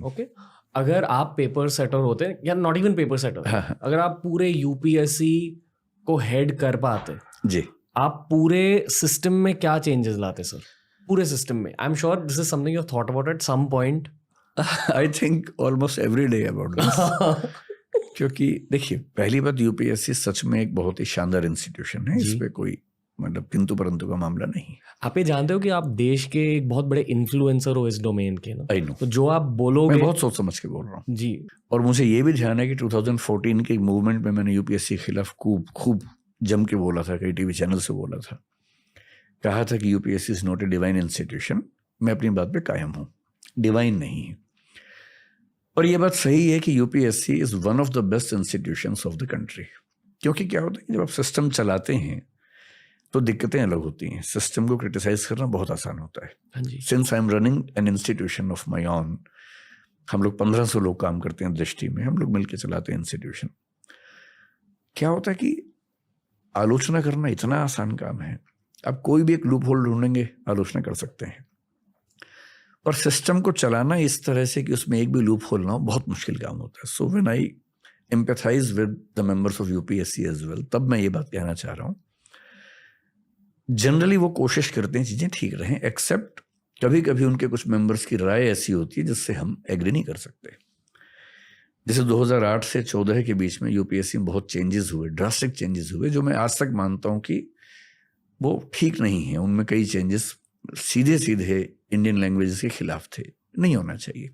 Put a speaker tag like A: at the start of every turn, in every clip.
A: Okay, अगर आप paper setter होते हैं या नॉट इवन पेपर सेटर,
B: हाँ।
A: अगर आप पूरे यूपीएससी को हेड कर पाते
B: जी,
A: आप पूरे सिस्टम में क्या चेंजेस लाते सर? पूरे सिस्टम में I am sure this is something you have thought about at some point.
B: I think almost every day about this. क्योंकि देखिए, पहली बात, यूपीएससी सच में एक बहुत ही शानदार इंस्टीट्यूशन है. इस पे कोई मतलब किंतु परंतु का मामला नहीं.
A: आप ये जानते हो कि आप देश के एक बहुत बड़े इन्फ्लुएंसर हो इस डोमेन के ना.
B: आई नो,
A: तो जो आप बोलोगे,
B: मैं बहुत सोच समझ के बोल रहा हूँ
A: जी.
B: और मुझे ये भी ध्यान है कि 2014 के मूवमेंट में मैंने यूपीएससी के खिलाफ खूब जम के बोला था, कई टीवी चैनल से बोला था, कहा था कि UPSC is not a divine institution. मैं अपनी बात पे कायम हूँ, डिवाइन नहीं है. और ये बात सही है कि UPSC is one of the best institutions of the country. क्योंकि क्या होता है, जब आप सिस्टम चलाते हैं तो दिक्कतें अलग होती हैं. सिस्टम को क्रिटिसाइज करना बहुत आसान होता है. Since I am running an institution of my on, हम लोग 1500 लोग काम करते हैं दृष्टि में, हम लोग मिलकर चलाते हैं इंस्टीट्यूशन. क्या होता है कि आलोचना करना इतना आसान काम है. आप कोई भी एक लूप होल ढूंढेंगे, आलोचना कर सकते हैं. पर सिस्टम को चलाना इस तरह से कि उसमें एक भी लूप होल ना हो, बहुत मुश्किल काम होता है. So when I empathise with the members of UPSC as well, तब मैं ये बात कहना चाह रहा हूँ, जनरली वो कोशिश करते हैं चीजें ठीक रहें, एक्सेप्ट कभी कभी उनके कुछ मेंबर्स की राय ऐसी होती है जिससे हम एग्री नहीं कर सकते. जैसे 2008 से 14 के बीच में यूपीएससी में बहुत चेंजेस हुए, ड्रास्टिक चेंजेस हुए, जो मैं आज तक मानता हूं कि वो ठीक नहीं है. उनमें कई चेंजेस सीधे सीधे इंडियन लैंग्वेजेस के खिलाफ थे. नहीं होना चाहिए.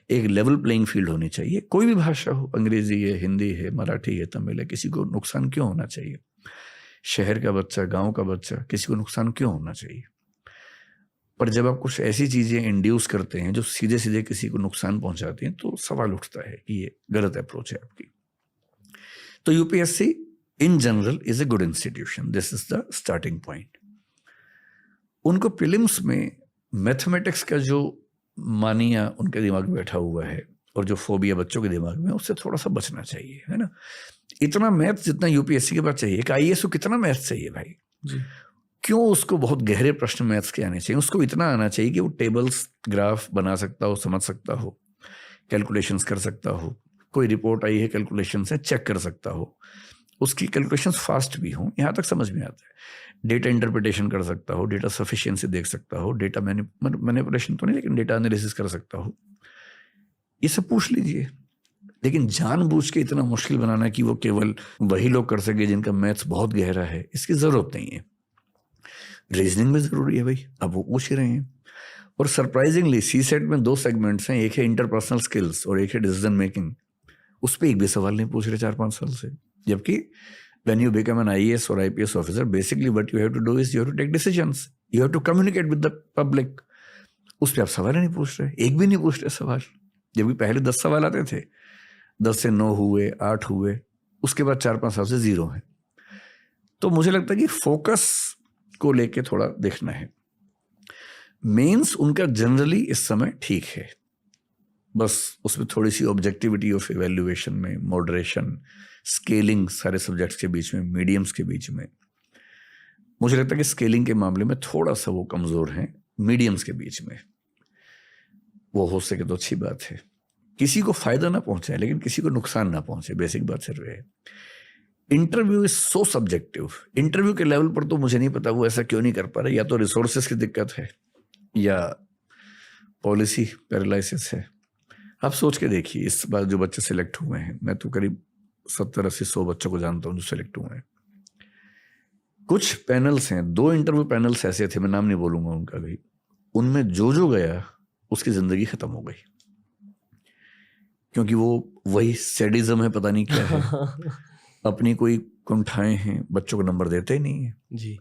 B: एक लेवल प्लेइंग फील्ड होनी चाहिए. कोई भी भाषा हो, अंग्रेजी है, हिंदी है, मराठी है, तमिल है, किसी को नुकसान क्यों होना चाहिए? शहर का बच्चा, गांव का बच्चा, किसी को नुकसान क्यों होना चाहिए? पर जब आप कुछ ऐसी चीजें इंड्यूस करते हैं जो सीधे सीधे किसी को नुकसान पहुंचाती हैं, तो सवाल उठता है कि ये गलत अप्रोच है आपकी. तो UPSC in general is a good institution. This is the starting point. उनको प्रीलिम्स में मैथमेटिक्स का जो मानिया उनके दिमाग में बैठा हुआ है और जो फोबिया बच्चों के दिमाग में, उससे थोड़ा सा बचना चाहिए, है ना. इतना मैथ जितना यूपीएससी के पास चाहिए, एक आईएएस को कितना मैथ चाहिए भाई
A: जी.
B: क्यों उसको बहुत गहरे प्रश्न मैथ्स के आने चाहिए? उसको इतना आना चाहिए कि वो टेबल्स, ग्राफ बना सकता हो, समझ सकता हो, कैलकुलेशंस कर सकता हो, कोई रिपोर्ट आई है कैलकुलेशन से चेक कर सकता हो, उसकी कैलकुलेशंस फास्ट भी हों, यहाँ तक समझ में आता है. डेटा इंटरप्रिटेशन कर सकता हो, डेटा सफिशिएंसी देख सकता हो, डेटा मैनिपुलेशन तो नहीं लेकिन डेटा एनालिसिस कर सकता हो. ये सब पूछ लीजिए. लेकिन जानबूझ के इतना मुश्किल बनाना कि वो केवल वही लोग कर सके जिनका मैथ्स बहुत गहरा है, इसकी जरूरत नहीं है. रीजनिंग में जरूरी है भाई, अब वो पूछ ही रहे हैं. और सरप्राइजिंगली सीसेट में 2 सेगमेंट्स हैं, एक है इंटरपर्सनल स्किल्स और एक है डिसीजन मेकिंग. उस पर एक भी सवाल नहीं पूछ रहे 4-5 साल से. जबकि when you become an IAS or IPS officer, basically what you have to do is you have to take decisions, you have to communicate with the public. उस पर आप सवाल ही नहीं पूछ रहे, एक भी नहीं पूछ रहे सवाल. जबकि पहले 10 सवाल आते थे, 10 से 9 हुए, 8 हुए, उसके बाद 4-5 साल से 0 है. तो मुझे लगता है कि फोकस को लेके थोड़ा देखना है. मेंस उनका जनरली इस समय ठीक है, बस उसमें थोड़ी सी ऑब्जेक्टिविटी ऑफ इवैल्यूएशन में, मॉडरेशन, स्केलिंग सारे सब्जेक्ट्स के बीच में, मीडियम्स के बीच में, मुझे लगता है कि स्केलिंग के मामले में थोड़ा सा वो कमजोर हैं. मीडियम्स के बीच में वो हो सके तो अच्छी बात है. किसी को फायदा ना पहुंचे लेकिन किसी को नुकसान ना पहुंचे, बेसिक बात सिर्फ है. Interview is so subjective. Interview के लेवल पर तो मुझे नहीं पता वो ऐसा क्यों नहीं कर पा रहे. या तो रिसोर्सेस की दिक्कत है या पॉलिसी पैरालिसिस है. आप सोच के देखिए, इस बार जो बच्चे सिलेक्ट हुए हैं, मैं तो करीब 70-80-100 बच्चों को जानता हूं जो सिलेक्ट हुए हैं. कुछ पैनल्स हैं, 2 इंटरव्यू पैनल्स ऐसे थे, मैं नाम नहीं बोलूंगा उनका भी, उनमें जो गया उसकी जिंदगी खत्म हो गई. क्योंकि वो वही सैडिज्म है, पता नहीं क्या है, अपनी कोई कुंठाएं हैं, बच्चों को नंबर देते ही नहीं है
A: जी.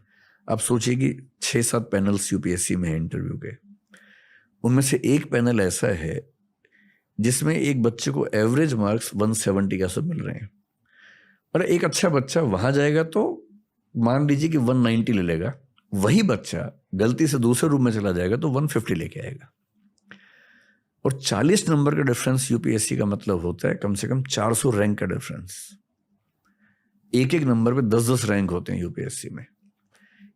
B: आप सोचिए कि 6-7 पैनल्स यूपीएससी में है इंटरव्यू के, उनमें से एक पैनल ऐसा है जिसमें एक बच्चे को एवरेज मार्क्स 170 का सब मिल रहे हैं. और एक अच्छा बच्चा वहां जाएगा तो मान लीजिए कि 190 ले लेगा, वही बच्चा गलती से दूसरे रूम में चला जाएगा तो 150 लेके आएगा. और 40 नंबर का डिफरेंस यूपीएससी का मतलब होता है कम से कम 400 रैंक का डिफरेंस. एक नंबर पे 10-10 रैंक होते हैं यूपीएससी में.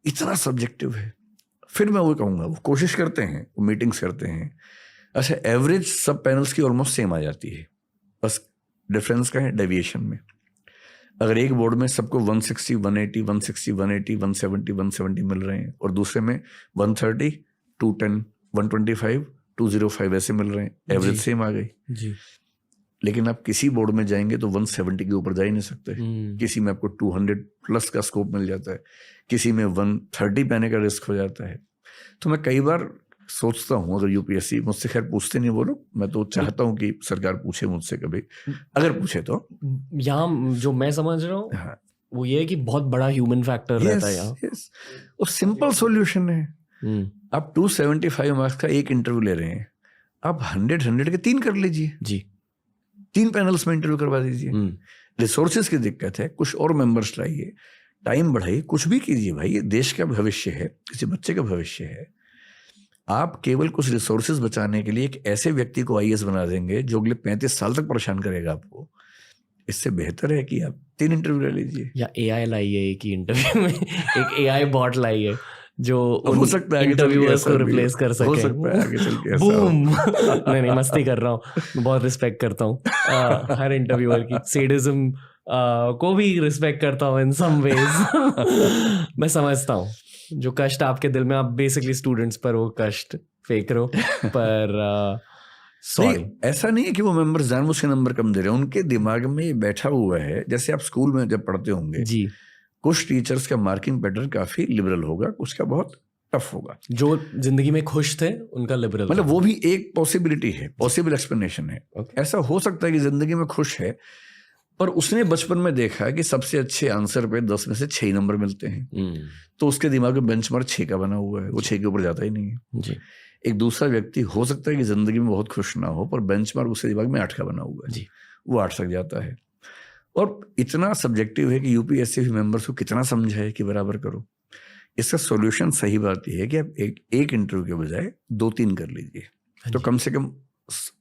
B: इतना सब्जेक्टिव है. फिर मैं वो कहूंगा, वो कोशिश करते हैं, वो मीटिंग्स करते हैं, अच्छा, एवरेज सब पैनल्स की ऑलमोस्ट सेम आ जाती है, बस डिफरेंस का है डेविएशन में। अगर एक बोर्ड में सबको 160, 180, 160, 180, 170, 170 मिल रहे हैं और दूसरे में 130, 210, 125, 205 ऐसे मिल रहे हैं, एवरेज सेम आ गई
A: जी।
B: लेकिन आप किसी बोर्ड में जाएंगे तो 170 के ऊपर जा ही नहीं सकते। किसी में आपको 200 प्लस का स्कोप मिल जाता है, किसी में 130 पाने का रिस्क हो जाता है। तो मैं कई बार सोचता हूँ, अगर यूपीएससी मुझसे खैर पूछते नहीं वो लोग, मैं तो चाहता हूँ कि सरकार पूछे मुझसे कभी, अगर पूछे तो।
A: यहाँ जो मैं समझ रहा हूँ
B: हाँ,
A: वो ये है कि बहुत बड़ा ह्यूमन फैक्टर रहता है यहाँ।
B: यस, और सिंपल सॉल्यूशन है। आप 275 मार्क्स का एक इंटरव्यू ले रहे हैं, आप 100 के 3 कर लीजिए
A: जी।
B: 3 पैनल्स में इंटरव्यू करवा दीजिए। रिसोर्सेज की दिक्कत है, कुछ और मेंबर्स लाइए, टाइम बढ़ाइए, कुछ भी कीजिए भाई, ये देश का भविष्य है, किसी बच्चे का भविष्य है। आप केवल कुछ रिसोर्सेज बचाने के लिए एक ऐसे व्यक्ति को आईएएस बना देंगे जो अगले 35 साल तक परेशान करेगा आपको। इससे बेहतर है कि आप 3 इंटरव्यू ले लीजिए, या
A: एआई लाइए एक ही इंटरव्यू में, एक एआई बॉट लाइए जो
B: हो सकता है
A: इंटरव्यूअर्स को रिप्लेस कर सके।
B: हो सकता है आगे चल के ऐसा
A: बूम। नहीं, मस्ती कर रहा हूँ, मैं बहुत रिस्पेक्ट करता हूँ हर इंटरव्यूअर की, सेडिज्म को भी रिस्पेक्ट करता हूँ इन सम वेज। मैं समझता हूँ जो कष्ट आपके दिल में, आप बेसिकली स्टूडेंट्स पर वो कष्ट फेंक रहे हो, पर
B: नहीं, ऐसा नहीं है कि वो मेंबर्स जानबूझ के नंबर कम दे रहे हैं, उनके दिमाग में ये बैठा हुआ है। जैसे आप स्कूल में जब पढ़ते होंगे
A: जी,
B: कुछ टीचर्स का मार्किंग पैटर्न काफी लिबरल होगा, कुछ का बहुत टफ होगा।
A: जो जिंदगी में खुश थे उनका लिबरल,
B: मतलब वो भी एक पॉसिबिलिटी है, पॉसिबल एक्सप्लेनेशन है। ऐसा हो सकता है कि जिंदगी में खुश है पर उसने बचपन में देखा कि सबसे अच्छे आंसर पे 10 में से 6 नंबर मिलते हैं, तो उसके दिमाग में बेंचमार्क 6 का बना हुआ है, वो 6 के ऊपर जाता ही नहीं है।
A: जी।
B: एक दूसरा व्यक्ति हो सकता है कि जिंदगी में बहुत खुश ना हो पर बेंचमार्क उसके दिमाग में 8 का बना हुआ है,
A: जी।
B: वो 8 तक जाता है। और इतना सब्जेक्टिव है कि यूपीएससी मेंबर्स को कितना समझाए कि बराबर करो। इसका सॉल्यूशन सही बात यह है कि आप एक इंटरव्यू के बजाय 2-3 कर लीजिए, तो कम से कम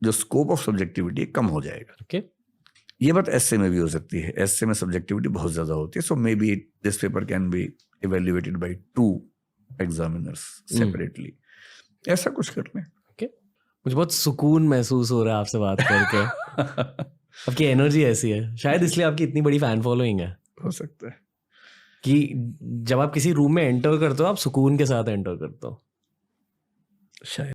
B: जो स्कोप ऑफ सब्जेक्टिविटी कम हो जाएगा। ये बात एसए में भी हो सकती है, एसए में सब्जेक्टिविटी बहुत ज्यादा होती है, so may be this paper can be evaluated by 2 examiners separately, ऐसा कुछ कर लें।
A: मुझे बहुत सुकून महसूस हो रहा है आपसे बात करके। आपकी एनर्जी ऐसी है, शायद इसलिए आपकी इतनी बड़ी फैन फॉलोइंग है।
B: हो सकता है
A: कि जब आप किसी रूम में एंटर करते हो आप सुकून के साथ एंटर करते हो शायद।